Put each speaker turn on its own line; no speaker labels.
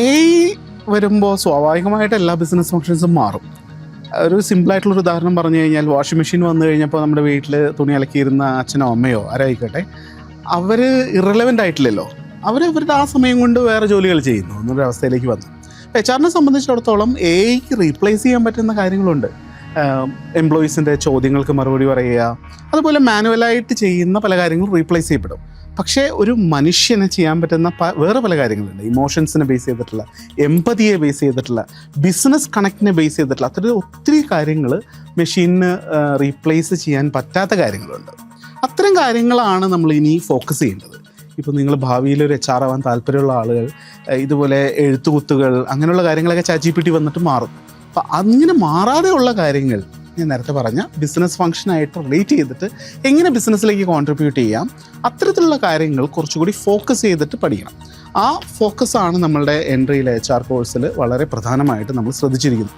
AI വരുമ്പോൾ സ്വാഭാവികമായിട്ട് എല്ലാ ബിസിനസ് ഫങ്ഷൻസും മാറും. ഒരു സിമ്പിളായിട്ടുള്ളൊരു ഉദാഹരണം പറഞ്ഞു കഴിഞ്ഞാൽ, വാഷിംഗ് മെഷീൻ വന്നു കഴിഞ്ഞപ്പോൾ നമ്മുടെ വീട്ടിൽ തുണി അലക്കിയിരുന്ന അച്ഛനോ അമ്മയോ ആരായിക്കോട്ടെ, അവർ ഇറലവൻ്റ് ആയിട്ടില്ലല്ലോ. അവരവരുടെ ആ സമയം കൊണ്ട് വേറെ ജോലികൾ ചെയ്യുന്നു എന്നൊരു അവസ്ഥയിലേക്ക് വന്നു. HR സംബന്ധിച്ചിടത്തോളം AI റീപ്ലേസ് ചെയ്യാൻ പറ്റുന്ന കാര്യങ്ങളുണ്ട്. എംപ്ലോയീസിൻ്റെ ചോദ്യങ്ങൾക്ക് മറുപടി പറയുക, അതുപോലെ മാനുവലായിട്ട് ചെയ്യുന്ന പല കാര്യങ്ങളും റീപ്ലേസ് ചെയ്യപ്പെടും. പക്ഷേ ഒരു മനുഷ്യനെ ചെയ്യാൻ പറ്റുന്ന വേറെ പല കാര്യങ്ങളുണ്ട്. ഇമോഷൻസിനെ ബേസ് ചെയ്തിട്ടുള്ള, എമ്പതിയെ ബേസ് ചെയ്തിട്ടുള്ള, ബിസിനസ് കണക്റ്റിനെ ബേസ് ചെയ്തിട്ടുള്ള അത്തരം ഒത്തിരി കാര്യങ്ങൾ മെഷീനിന് റീപ്ലേസ് ചെയ്യാൻ പറ്റാത്ത കാര്യങ്ങളുണ്ട്. അത്തരം കാര്യങ്ങളാണ് നമ്മൾ ഇനി ഫോക്കസ് ചെയ്യേണ്ടത്. ഇപ്പോൾ നിങ്ങൾ ഭാവിയിൽ ഒരു HR ആവാൻ താല്പര്യമുള്ള ആളുകൾ ഇതുപോലെ എഴുത്തുകുത്തുകൾ അങ്ങനെയുള്ള കാര്യങ്ങളൊക്കെ ChatGPT വന്നിട്ട് മാറും. അപ്പോൾ അങ്ങനെ മാറാതെ ഉള്ള കാര്യങ്ങൾ ഞാൻ നേരത്തെ പറഞ്ഞ ബിസിനസ് ഫംഗ്ഷനായിട്ട് റിലേറ്റ് ചെയ്തിട്ട് എങ്ങനെ ബിസിനസ്സിലേക്ക് കോൺട്രിബ്യൂട്ട് ചെയ്യാം, അത്തരത്തിലുള്ള കാര്യങ്ങൾ കുറച്ചുകൂടി ഫോക്കസ് ചെയ്തിട്ട് പഠിക്കണം. ആ ഫോക്കസാണ് നമ്മളുടെ എൻട്രിയിലെ HR കോഴ്സിൽ വളരെ പ്രധാനമായിട്ട് നമ്മൾ ശ്രദ്ധിച്ചിരിക്കുന്നത്.